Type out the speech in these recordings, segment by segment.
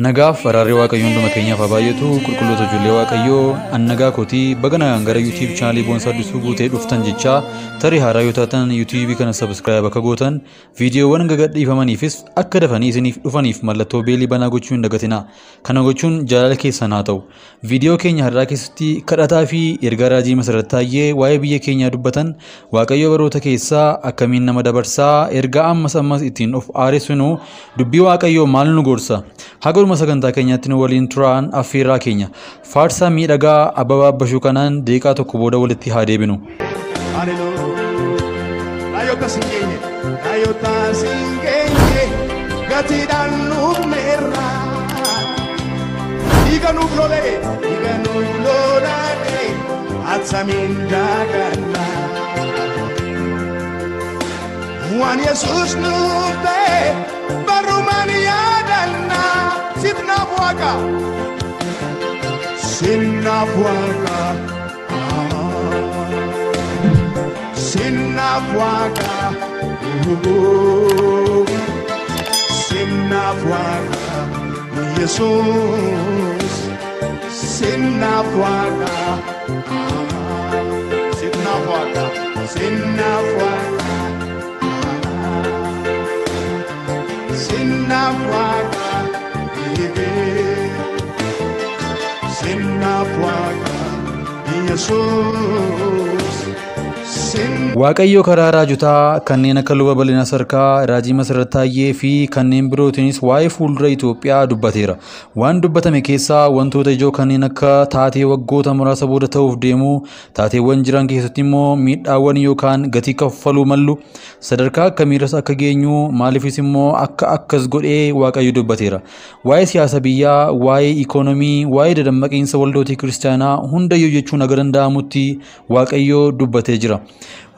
Nagaaf araarri waaqayyoon dhuma keenyaaf habaayatu qulqulloota ijoollee waaqayyoo annagaa kootii bagana gara YouTube channel boonsaa disuu guutee dhuftan jechaa tarii haaraa yoo taatan YouTube kana subscribe akka gootan viidiyoowwan gagadhiifamaniifis akka dafanii isiniif dhufaniif mallattoo beelii banaa gochuu hin dagatinaa. Kana gochuun jaalala keessan haa ta'u. Viidiyoo keenya har'aa keessatti kadhataa fi ergaa Raajii Meseret Taye waa'ee biyya keenyaa dubbatan waaqayyo baroota keessaa akkamiin nama dabarsaa ergaa ammas ittiin of aaressinuu dubbii waaqayyoo maal nu gorsa. Haguruma sagantaa keenyaatti nu waliin turaan affeerraa keenya faarsaa miidhagaa Ababaa Bashuu kanaan deeqaa tokko booda walitti haa deebinu. Wan Yesus nube barumania dana sitna fuaga sinna fuaga sinna fuaga Yesus sinna fuaga sinna fuaga Sinna fuaga, Jesus. Waaqayyo karaa raajotaa kanneen akka Luba bal'inaa sarkaa Raajii Meseret Taye fi kanneen birootiinis waa'ee fuuldura Itiyoophiyaa dubbateera. Waan dubbatame keessaa wantoota ijoo kanneen akka taatee waggoota muraasa booda ta'uuf deemu, taateewwan jiran keessatti immoo miidhaawwan yookaan gatii kaffaluu mallu, sadarkaa akkamiirras akka geenyu, maaliifis immoo akka akkas godhee Waaqayyo dubbateera. Waa'ee siyaasa biyyaa, waa'ee ikoonomii, waa'ee dadammaqiinsa waldootii kiristaanaa hundayyuu jechuun aga danda'amutti Waaqayyo dubbatee jira.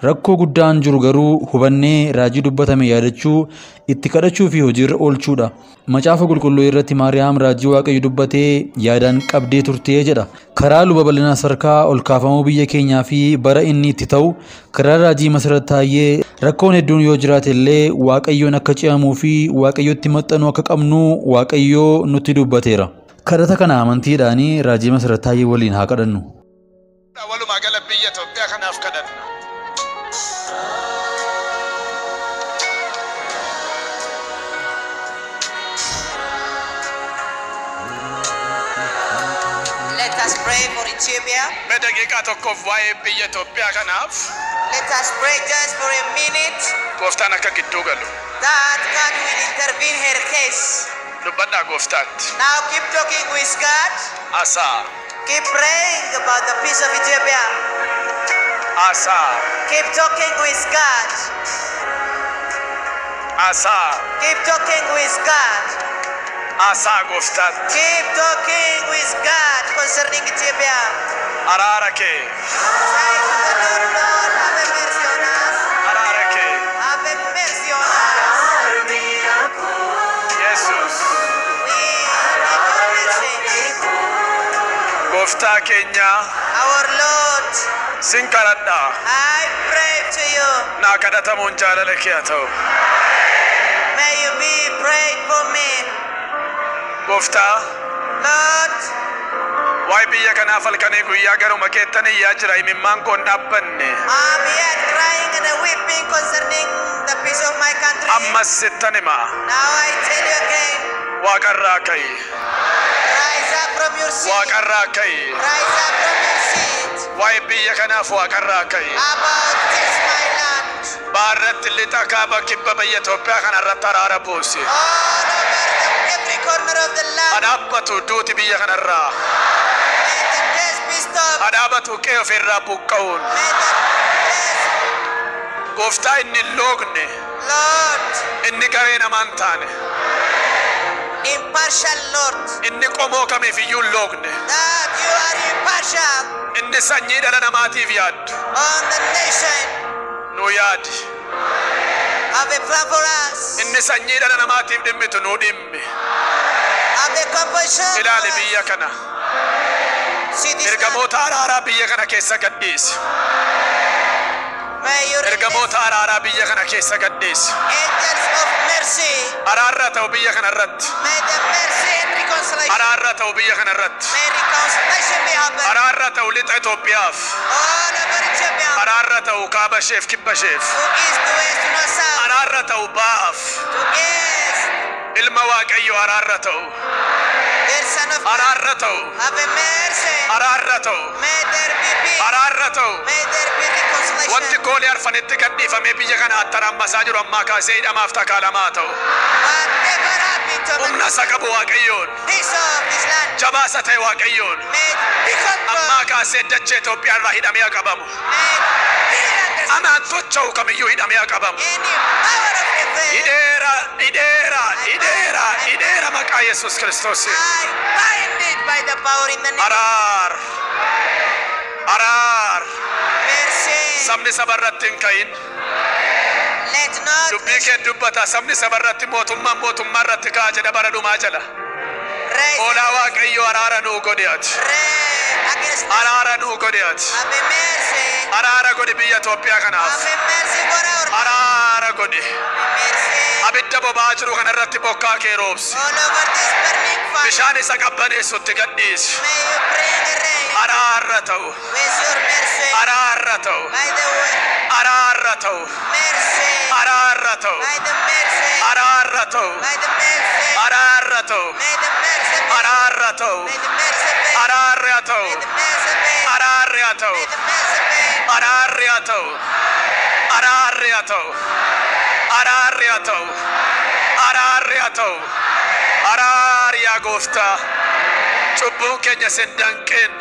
Rakkoo guddaan jiru garuu hubannee raajii dubbatame yaadachuu, itti kadhachuu fi hojiirra oolchuudha. Macaafa qulqulluu irratti Maariyaam raajii Waaqayyo dubbatee yaadaan qabdee turtee jedha. Karaa Luba bal'inaa sarkaa ol kaafamuu biyya keenyaa fi bara inni itti ta'u karaa Raajii Meseret Taye rakkoon hedduun yoo jiraate illee Waaqayyoon akka ce'amuu fi Waaqayyotti maxxanuu akka qabnu Waaqayyoo nutti dubbateera. Kadhata kana amantiidhaan Raajii Meseret Taye waliin haa kadhannu. Walumaa gala biyya Itoophiyaa kanaaf kadhanna. Let us pray for Ethiopia. Let us pray just for a minute that God will intervene in her case. Now keep talking with God. Keep praying about the peace of Ethiopia. Keep talking with God. Keep talking with God. Keep talking with God concerning Ethiopia. Say to the Lord, Lord, have mercy on us. Have mercy on us. Jesus. We need your mercy. Our Lord, I pray to you. May you be praying for me. Lord, why be a canal Falcanico Yagaro Maketani Yajra in Manco Napane? I'm yet crying and weeping concerning the peace of my country. Amasitanima. Now I tell you again, Wakarakai. rise up from your seat. Wakarakai. Rise up from your seat. Why be a canal Wakarakai? About this my land. Barat Litakaba Kipabayetopia and Ratarabusi. All over every corner of the land. Adapatu do to be a canara. May the death be stopped. Adabatu Keofirapukaun. May the death, Gofta in Logne. Lord, In Nicarena Mantane. impartial Lord, In Nicomoka if you logne. that you are impartial In the Sanida Namati Viad. on the nation. Nuyad. Have a plan for us. In the Sanida Namati Dimitu Nudim. Have a compassion for Ilali us. Biyakana. See this land. Ergamota Arabiyakana Kesagadis. May you release Ergamota Arabiyakana Kesagadis. angels of mercy. Ararata Ubiyakana Rat. May the mercy and Ararrata'u biyya kanarratti. May reconciliation be happen. Ararrata'u lixa Itoophiyaaf. All over Ethiopia. Ararrata'u kaaba isheef kibba isheef. To east, to west, to north, south. Ararrata'u ba'aaf. To east. Ilma Waaqayyo ararrata'u. Dear Son of God. Ararrata'u. Have mercy. Ararrata'u. May there be peace. Ararrata'u. May there be reconciliation. Wanti koolii arfanitti gadhiifamee biyya kana attarammasaa jiru ammaa kaasee hidhamaaf takaalamaa ta'u. Whatever happened to Humna isa qabu Waaqayyoon. peace of this land. Jabaasa ta'e Waaqayyoon. May it be Ammaa conquered. kaasee dachee Itoophiyaa irraa hidhamee qabamu. May it be understood. Amaan socho'u kamiyyuu hidhamee qabamu. Any power of evil. Hidheera maqaa Yesuus Kiristoos. I bind it by the power in the name of Araar. mercy. Sabni sabarratti hin ka'in. Let not Dubbii kee dubbata. Sabni sabarratti mootummaa irratti ka'a jedha bara dhumaa jala. raise Oolaa Waaqayyo araara nuu godhe ati. against us. Araara nuu godhe ati. Have mercy. Araara godhe biyya Itoophiyaa kanaaf. Have mercy for our Araara godhe. mercy. Abidda boba'aa jiru kanarratti bokkaa kee roobsi. All over this burning fire. Bishaan isa qabbaneessutti gadhiisi. May you bring rain. Araarra ta'u. With your mercy. Araarra ta'u. By the word. Araarra ta'u. Mercy. Araarra ta'u. By the mercy. Araarra ta'u. By the mercy. Araarra ta'u. May the mercy. Araarra ta'u. May the mercy. Araarra ta'u. May the mercy. Araarra ta'u. May the mercy. Araarra ta'u. Araarra ta'u. Araarra ta'u. Araarra ta'u. Araariyaa gooftaa. Cubbuun keenya sin danqin.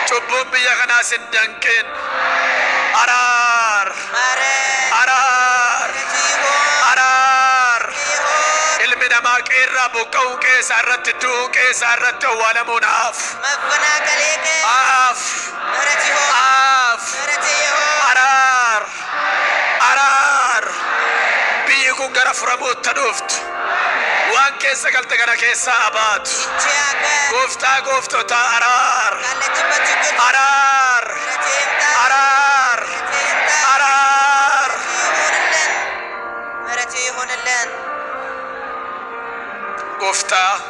Cubbuun biyya kanaa sin danqin. Araar. Araar. Araar. Ilmi namaa qeerraa buqqa'uu qeessaa irratti du'uu qeessaa irratti awwaalamuun haaf. Haaf. Haaf. Araar. Araar. Biyyi kun gara furamuutti dhuftu. Waan keessa galte kana keessaa abaatu. Gooftaa gooftota araar. Araar. Araar. Araar. Gooftaa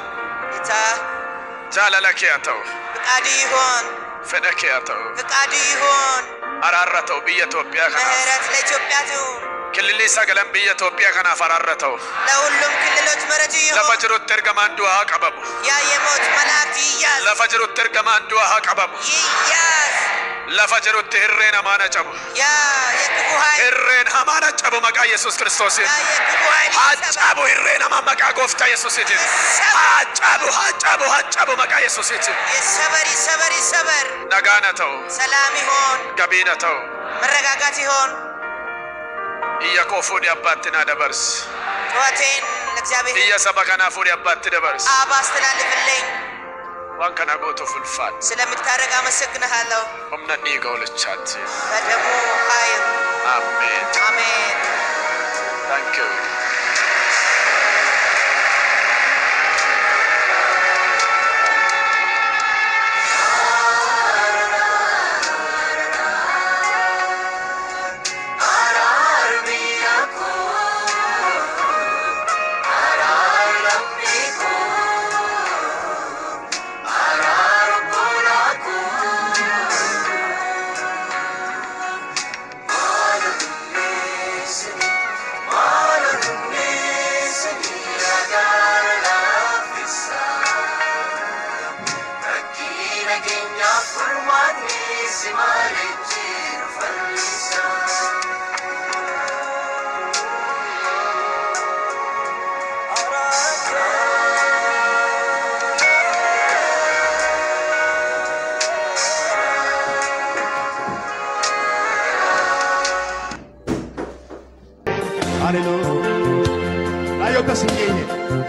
jaalala kee haa ta'u. Fedha kee haa ta'u. Araarra ta'u biyya Itoophiyaa kanaaf. Kililli sagalan biyya Itoophiyaa kanaaf araarra ta'u. Lafa jirutti ergamaan du'aa haa qabamu. Lafa jirutti ergamaan du'aa haa qabamu. Lafa jirutti hirreen hamaan cabu. Hirreen hamaan cabu maqaa Yesuus Kiristoosiin. Haa cabu hirreen hamaan maqaa gooftaa Yesuusiitiin. Haa cabu maqaa Yesuusiitiin. Nagaan haa ta'u. Gabiin haa ta'u. Iyya koo fuudhii abbaatti naa dabarsi. Iyya saba kanaa fuudhii abbaatti dabarsi. Waan kana gootuuf ulfaadhu. Humna dhiiga olichaatti. Amen. Thank you.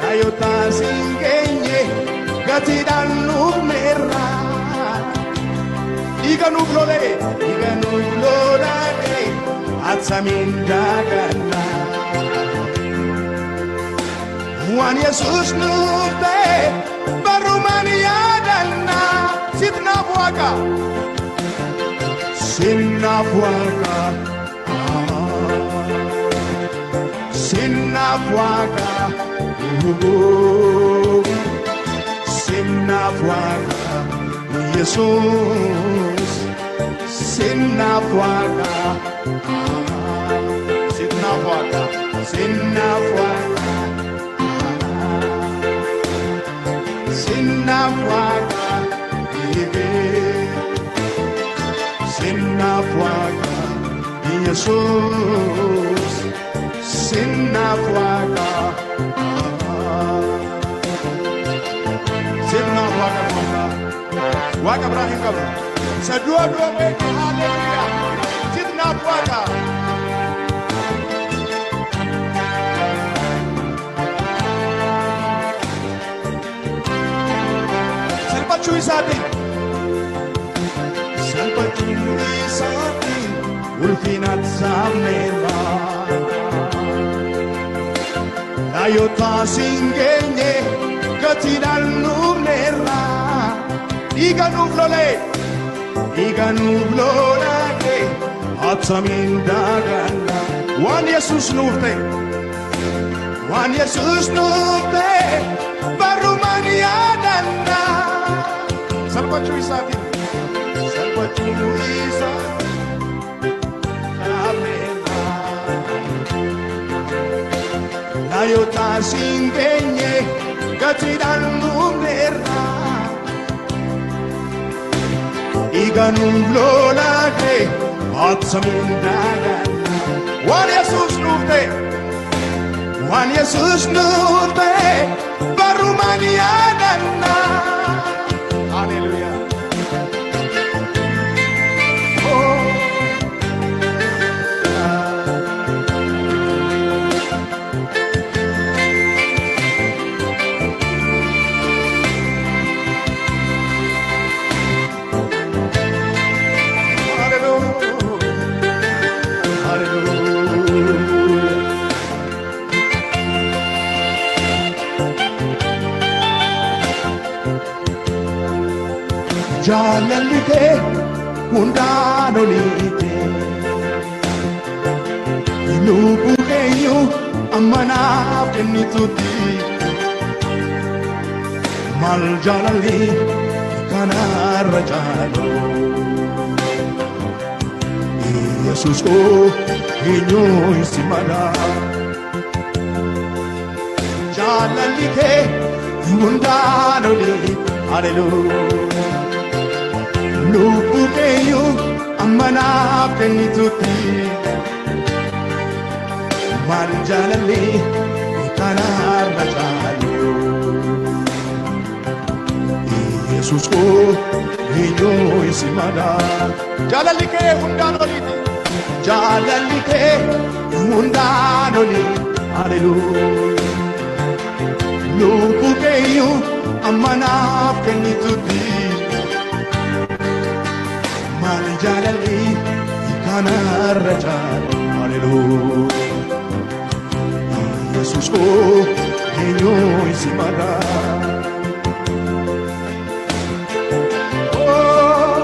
Ayota singenye gatidan numera iganu flore atsaminda gana Juan Jesus nube barumania dana sinna fuaka sinna fuaka fuaga, Jesus, sinna fuaga, sinna fuaga, sinna fuaga, sinna fuaga, sinna fuaga, Jesus, sinna fuaga. Waka Ibrahim kabu. Sedua mereka haleluya. Sidna puaka. Sempat cuy sati. Sempat cuy sati. Ulfinat samnela. Ayo tasingenye ketidan numera. Iga nublolake atsamindagana wan Jesus nufte barumania danna salva chuisati amena layo tasingenye gatidan numera Iga nublolake atsamindagana wan Jesus nufte barumania danna hallelujah Jalalike undanolite Lubu kenyu amana kenituti Mal jalali kana rajalo Jesus ko kenyu isimana Jalalike undanolite Hallelujah Lubu kenyu amana penituti Marjalali ikana rajalo Jesus ko inyo isimada Jalalike undanoli Hallelujah Lubu kenyu amana penituti Jalali ikana rajal hallelujah Jesus ko inyo isimada oh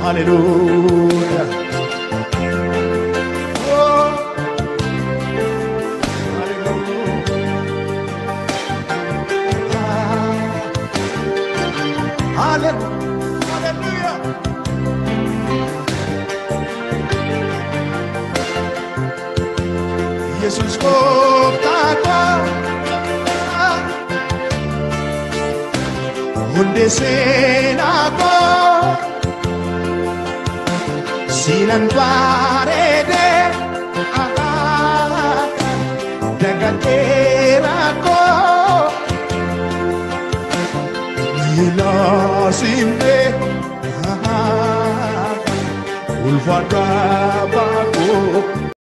hallelujah oh hallelujah hallelujah Jesus ko taka hunde senako sinan parede daganterako ila simbe ulfata bako